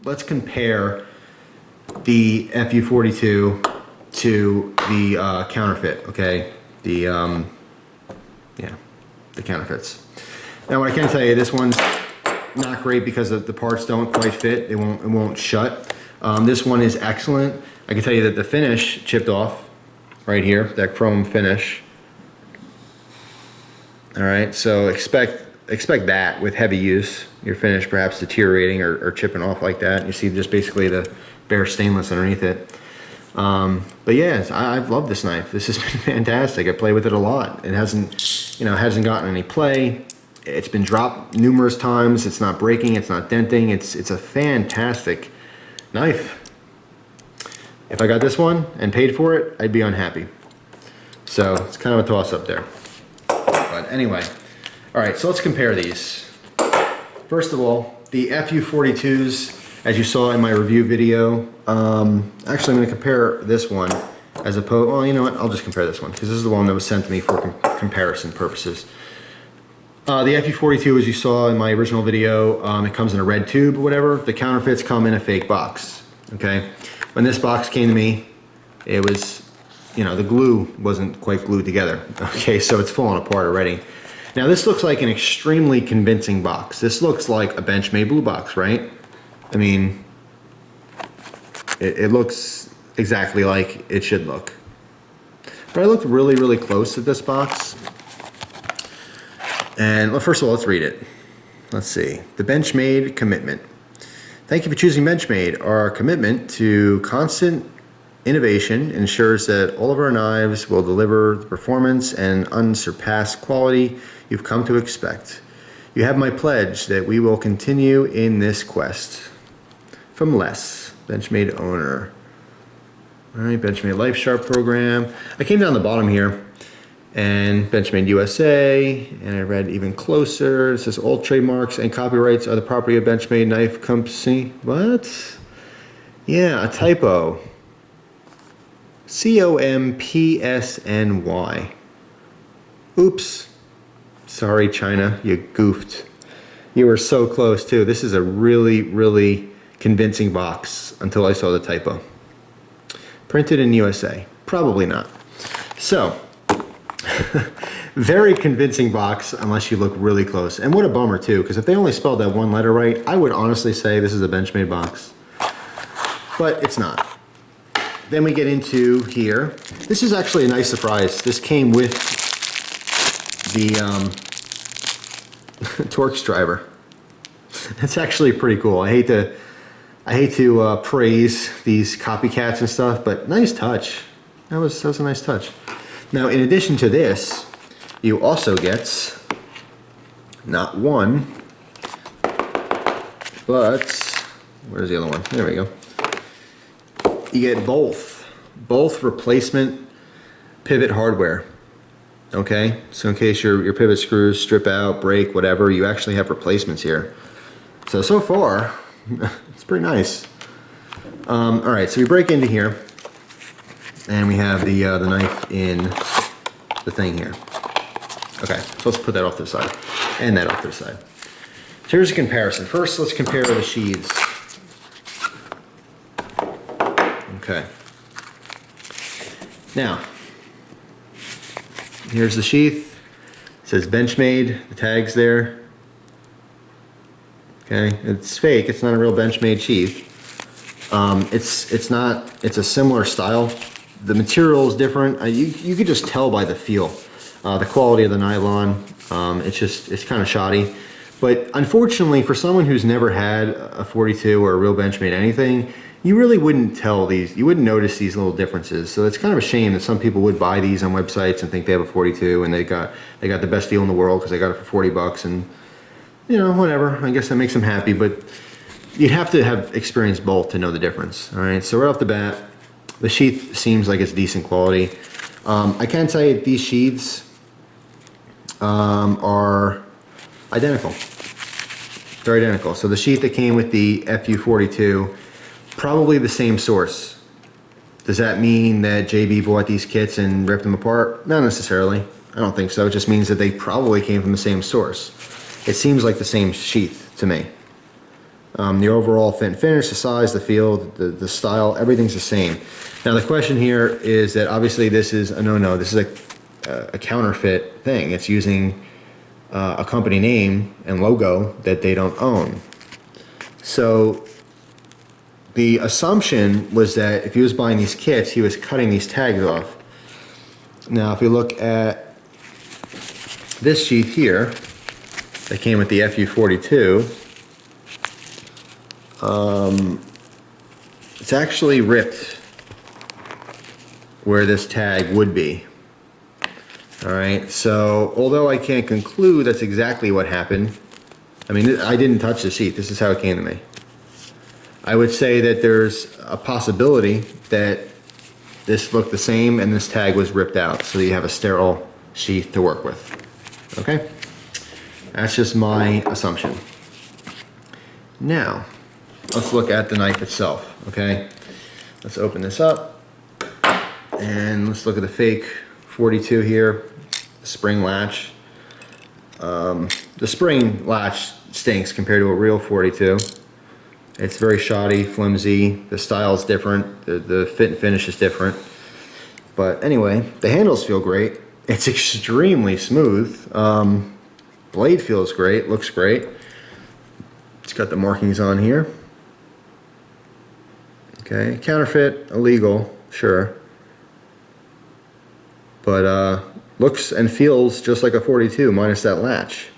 let's compare the FU42 to the Counterfeit, okay? The Counterfeits. Now what I can tell you, this one's not great because the parts don't quite fit. It won't shut. This one is excellent. I can tell you that the finish chipped off right here, that chrome finish. All right, so expect that with heavy use, your finish perhaps deteriorating or chipping off like that. You see just basically the bare stainless underneath it. But yeah, I've loved this knife. This has been fantastic. I play with it a lot. It hasn't gotten any play. It's been dropped numerous times. It's not breaking, it's not denting. It's a fantastic knife. If I got this one and paid for it, I'd be unhappy. So it's kind of a toss up there. But anyway, all right, so let's compare these. First of all, the FU42s, as you saw in my review video, actually I'm gonna compare this one as opposed, well, you know what, I'll just compare this one because this is the one that was sent to me for comparison purposes. The FU42, as you saw in my original video, it comes in a red tube or whatever. The Counterfeits come in a fake box, okay? When this box came to me, it was, the glue wasn't quite glued together, okay? So it's falling apart already. Now this looks like an extremely convincing box. This looks like a Benchmade blue box, right? I mean, it looks exactly like it should look. But I looked really, really close at this box. And well, first of all, let's read it. Let's see. The Benchmade commitment. Thank you for choosing Benchmade. Our commitment to constant innovation ensures that all of our knives will deliver the performance and unsurpassed quality you've come to expect. You have my pledge that we will continue in this quest. From Les, Benchmade owner. All right, Benchmade Life Sharp program. I came down the bottom here and Benchmade USA, and I read even closer. It says all trademarks and copyrights are the property of Benchmade Knife Company. What? Yeah, a typo. COMPSNY. Oops. Sorry, China, you goofed. You were so close too. This is a really, really convincing box until I saw the typo. Printed in USA. Probably not. So, very convincing box unless you look really close. And what a bummer too, because if they only spelled that one letter right, I would honestly say this is a Benchmade box. But it's not. Then we get into here. This is actually a nice surprise. This came with the Torx driver. That's actually pretty cool. I hate to praise these copycats and stuff, but nice touch. That was a nice touch. Now, in addition to this, you also get not one, but where's the other one? There we go. You get both replacement pivot hardware. Okay, so in case your pivot screws strip out, break, whatever, you actually have replacements here. So far, it's pretty nice. All right, so we break into here, and we have the knife in the thing here. Okay, so let's put that off to the side, and that off to the side. So here's a comparison. First, let's compare the sheaths. Okay. Now, here's the sheath. It says Benchmade, the tag's there. Okay, it's fake, it's not a real Benchmade sheath. It's a similar style. The material is different. You could just tell by the feel. The quality of the nylon, it's kind of shoddy. But unfortunately, for someone who's never had a 42 or a real Benchmade anything, you really wouldn't tell these, you wouldn't notice these little differences. So it's kind of a shame that some people would buy these on websites and think they have a 42 and they got the best deal in the world because they got it for 40 bucks and, whatever. I guess that makes them happy, but you'd have to have experienced both to know the difference. All right, so right off the bat, the sheath seems like it's decent quality. I can tell you these sheaths are identical. They're identical. So the sheath that came with the FU42, probably the same source. Does that mean that JB bought these kits and ripped them apart? Not necessarily. I don't think so. It just means that they probably came from the same source. It seems like the same sheath to me. The overall fit and finish, the size, the feel, the style, everything's the same. Now the question here is that obviously this is a no-no. This is a counterfeit thing. It's using a company name and logo that they don't own. So the assumption was that if he was buying these kits, he was cutting these tags off. Now if we look at this sheath here that came with the FU42, it's actually ripped where this tag would be. Alright, so although I can't conclude that's exactly what happened, I mean, I didn't touch the sheath, this is how it came to me. I would say that there's a possibility that this looked the same and this tag was ripped out, so that you have a sterile sheath to work with. Okay? That's just my assumption. Now, let's look at the knife itself, okay? Let's open this up and let's look at the fake 42 here, the spring latch. The spring latch stinks compared to a real 42. It's very shoddy, flimsy, the style is different, the fit and finish is different. But anyway, the handles feel great. It's extremely smooth. Blade feels great, looks great. It's got the markings on here. Okay, counterfeit, illegal, sure. But looks and feels just like a 42 minus that latch.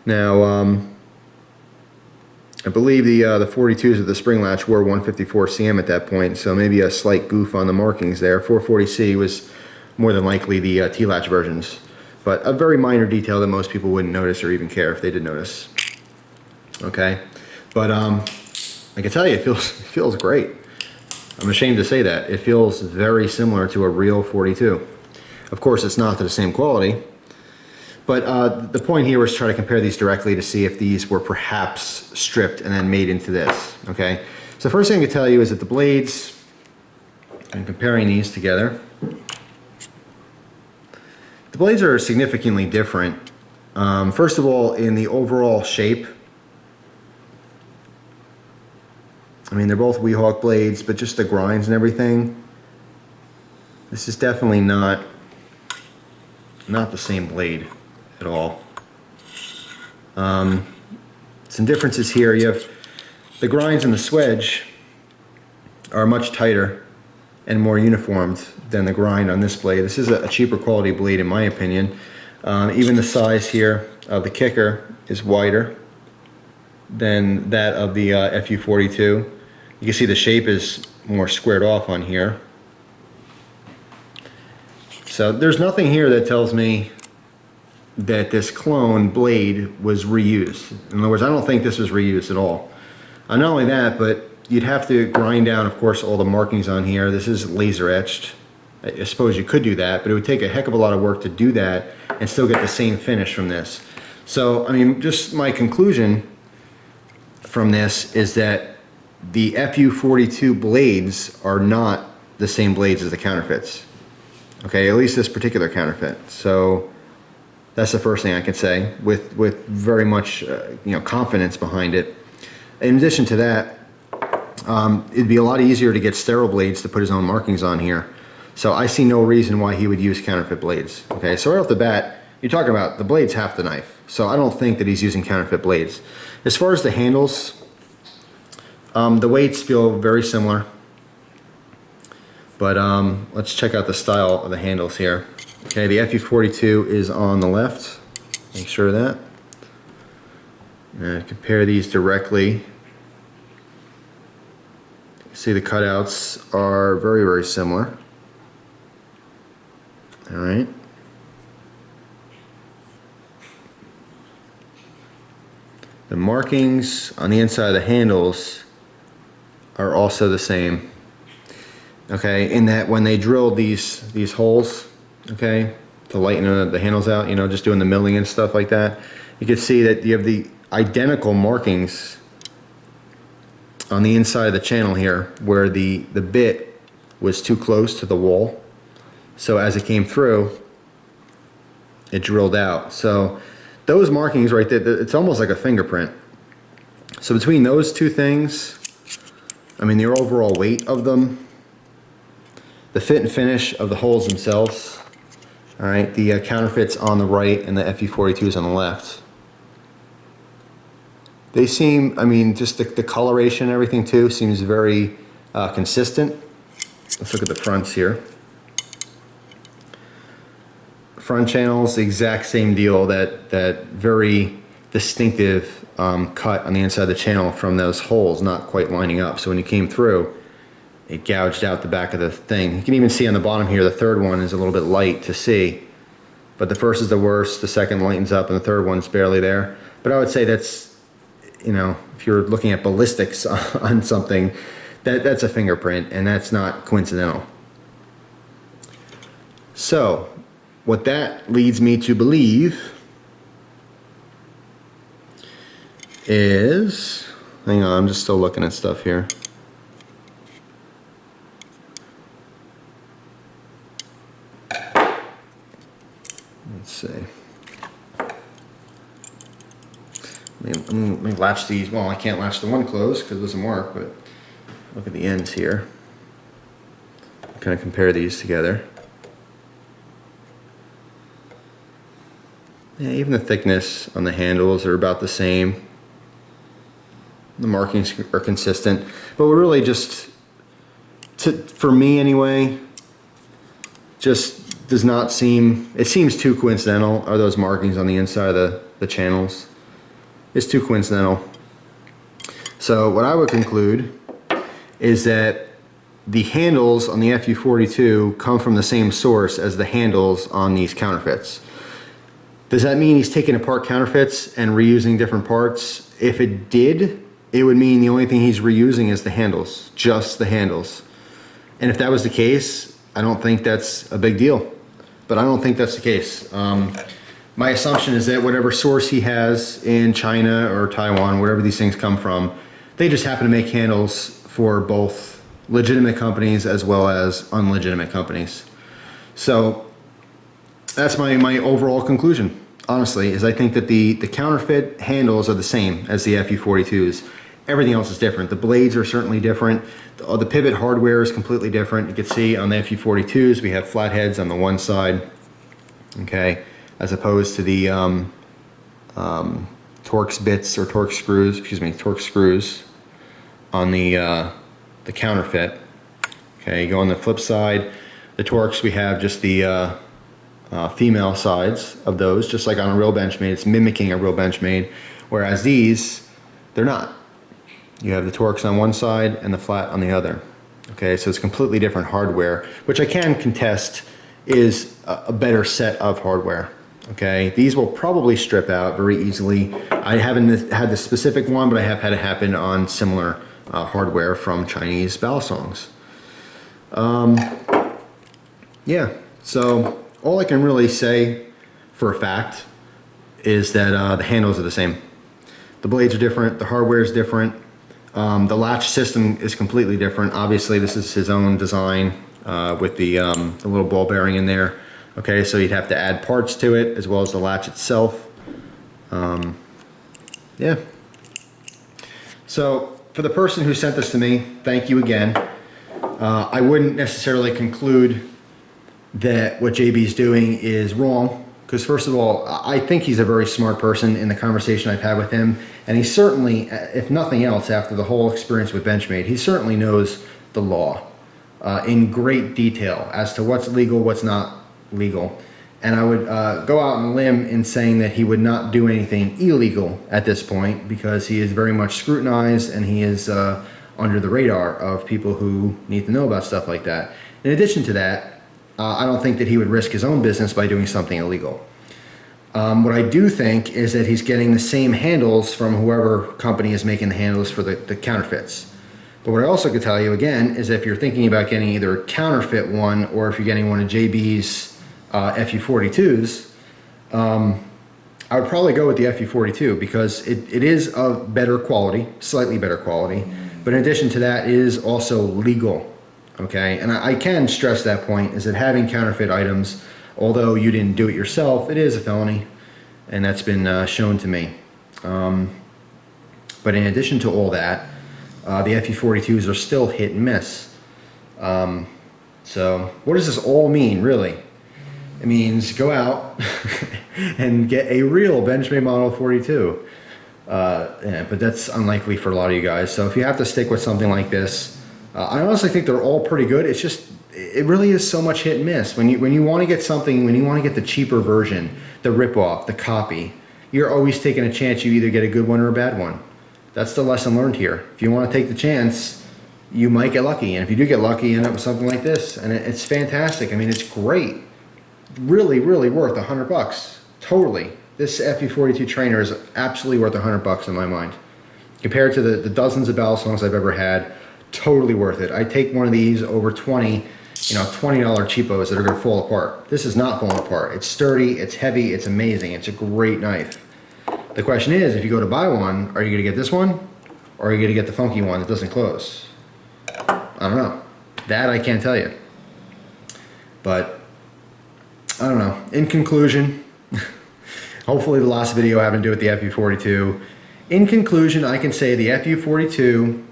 Now, I believe the 42s of the spring latch were 154 cm at that point, so maybe a slight goof on the markings there. 440C was more than likely the T-latch versions, but a very minor detail that most people wouldn't notice or even care if they did notice. Okay, but I can tell you, it feels great. I'm ashamed to say that. It feels very similar to a real 42. Of course, it's not to the same quality, but the point here was to try to compare these directly to see if these were perhaps stripped and then made into this, okay? So the first thing I can tell you is that the blades, and comparing these together, the blades are significantly different. First of all, in the overall shape, I mean, they're both Weehawk blades, but just the grinds and everything, this is definitely not the same blade at all. Some differences here. You have the grinds and the swedge are much tighter and more uniformed than the grind on this blade. This is a cheaper quality blade in my opinion. Even the size here of the kicker is wider than that of the FU42. You can see the shape is more squared off on here. So there's nothing here that tells me that this clone blade was reused. In other words, I don't think this was reused at all. Not only that, but you'd have to grind down, of course, all the markings on here. This is laser etched. I suppose you could do that, but it would take a heck of a lot of work to do that and still get the same finish from this. So, I mean, just my conclusion from this is that the FU42 blades are not the same blades as the counterfeits. Okay, at least this particular counterfeit. So that's the first thing I can say with very much confidence behind it. In addition to that, it'd be a lot easier to get sterile blades to put his own markings on here. So I see no reason why he would use counterfeit blades. Okay, so right off the bat, you're talking about the blade's half the knife. So I don't think that he's using counterfeit blades. As far as the handles, the weights feel very similar. But let's check out the style of the handles here. Okay, the FU42 is on the left. Make sure of that. And compare these directly. See, the cutouts are very, very similar. All right. The markings on the inside of the handles are also the same. Okay, in that when they drilled these holes, okay, to lighten the handles out, just doing the milling and stuff like that, you can see that you have the identical markings on the inside of the channel here where the bit was too close to the wall. So as it came through, it drilled out. So those markings right there, it's almost like a fingerprint. So between those two things, I mean, the overall weight of them, the fit and finish of the holes themselves, all right, the counterfeits on the right and the FU42s on the left, they seem, I mean, just the coloration and everything too seems very consistent. Let's look at the fronts here. Front channels, the exact same deal, that very distinctive cut on the inside of the channel from those holes not quite lining up. So when you came through, it gouged out the back of the thing. You can even see on the bottom here, the third one is a little bit light to see. But the first is the worst, the second lightens up, and the third one's barely there. But I would say that's, you know, if you're looking at ballistics on something, that's a fingerprint, and that's not coincidental. So what that leads me to believe is, hang on, I'm just still looking at stuff here. Let's see. Let me latch these. Well, I can't latch the one closed because it doesn't work, but look at the ends here. Kind of compare these together. Yeah, even the thickness on the handles are about the same. The markings are consistent, but we're really just, for me anyway, just does not seem, it seems too coincidental, are those markings on the inside of the channels. It's too coincidental. So what I would conclude is that the handles on the FU42 come from the same source as the handles on these counterfeits. Does that mean he's taking apart counterfeits and reusing different parts? If it did, it would mean the only thing he's reusing is the handles, just the handles. And if that was the case, I don't think that's a big deal. But I don't think that's the case. My assumption is that whatever source he has in China or Taiwan, wherever these things come from, they just happen to make handles for both legitimate companies as well as unlegitimate companies. So that's my overall conclusion, honestly, is I think that the counterfeit handles are the same as the FU42s. Everything else is different. The blades are certainly different. The pivot hardware is completely different. You can see on the FU42s, we have flat heads on the one side, okay, as opposed to the Torx bits or Torx screws, Torx screws on the counterfeit. Okay, you go on the flip side, the Torx, we have just the female sides of those, just like on a real Benchmade. It's mimicking a real Benchmade, whereas these, they're not. You have the Torx on one side and the flat on the other. Okay, so it's completely different hardware, which I can contest is a better set of hardware. Okay, these will probably strip out very easily. I haven't had the specific one, but I have had it happen on similar hardware from Chinese Balisongs. Yeah, so all I can really say for a fact is that the handles are the same. The blades are different, the hardware is different. The latch system is completely different. Obviously, this is his own design with the little ball bearing in there. Okay, so you'd have to add parts to it as well as the latch itself. Yeah. So for the person who sent this to me, thank you again. I wouldn't necessarily conclude that what JB's doing is wrong, because first of all, I think he's a very smart person in the conversation I've had with him, and he certainly, if nothing else, after the whole experience with Benchmade, he certainly knows the law in great detail as to what's legal, what's not legal. And I would go out on a limb in saying that he would not do anything illegal at this point, because he is very much scrutinized and he is under the radar of people who need to know about stuff like that. In addition to that, I don't think that he would risk his own business by doing something illegal. What I do think is that he's getting the same handles from whoever company is making the handles for the counterfeits. But what I also could tell you again is if you're thinking about getting either a counterfeit one or if you're getting one of JB's FU42s, I would probably go with the FU42 because it is of better quality, slightly better quality. But in addition to that, it is also legal. Okay, and I can stress that point, is that having counterfeit items although you didn't do it yourself, it is a felony, and that's been shown to me. But in addition to all that, the FU42s are still hit and miss. So what does this all mean, really? It means go out and get a real Benchmade Model 42. Yeah, but that's unlikely for a lot of you guys. So if you have to stick with something like this, I honestly think they're all pretty good. It's just, it really is so much hit and miss. When you want to get something, when you want to get the cheaper version, the rip-off, the copy, you're always taking a chance you either get a good one or a bad one. That's the lesson learned here. If you want to take the chance, you might get lucky. And if you do get lucky, you end up with something like this. And it's fantastic. I mean, it's great. Really, really worth $100. Totally. This FU42 trainer is absolutely worth $100 in my mind. Compared to the dozens of Balisongs I've ever had, totally worth it. I take one of these over 20, $20 cheapos that are gonna fall apart. This is not falling apart. It's sturdy, it's heavy, it's amazing. It's a great knife. The question is, if you go to buy one, are you gonna get this one? Or are you gonna get the funky one that doesn't close? I don't know. That I can't tell you. But, I don't know. In conclusion, hopefully the last video having to do with the FU42. In conclusion, I can say the FU42,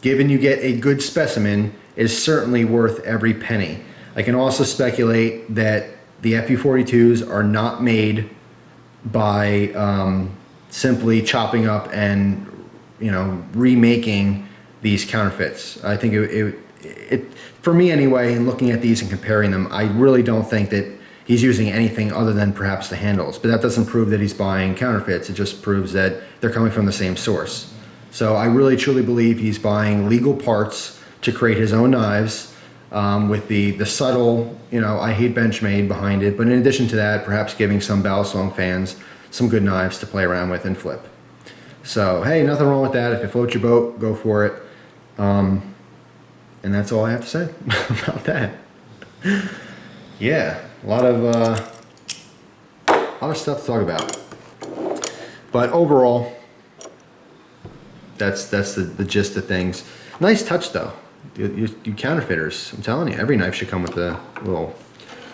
given you get a good specimen, is certainly worth every penny. I can also speculate that the FU42s are not made by simply chopping up and remaking these counterfeits. I think it for me anyway, in looking at these and comparing them, I really don't think that he's using anything other than perhaps the handles. But that doesn't prove that he's buying counterfeits. It just proves that they're coming from the same source. So I really truly believe he's buying legal parts to create his own knives with the subtle, I hate Benchmade behind it. But in addition to that, perhaps giving some Balisong fans some good knives to play around with and flip. So, hey, nothing wrong with that. If it floats your boat, go for it. And that's all I have to say about that. Yeah, a lot of stuff to talk about. But overall, that's the gist of things. Nice touch though. You counterfeiters, I'm telling you, every knife should come with a little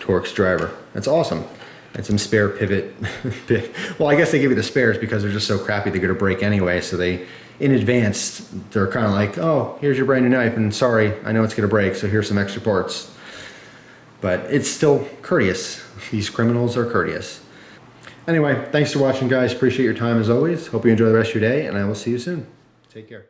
Torx driver. That's awesome. And some spare pivot. Well, I guess they give you the spares because they're just so crappy they're gonna break anyway. So they, in advance, they're kind of like, oh, here's your brand new knife, and sorry, I know it's gonna break, so here's some extra parts. But it's still courteous. These criminals are courteous. Anyway, thanks for watching, guys. Appreciate your time as always. Hope you enjoy the rest of your day, and I will see you soon. Take care.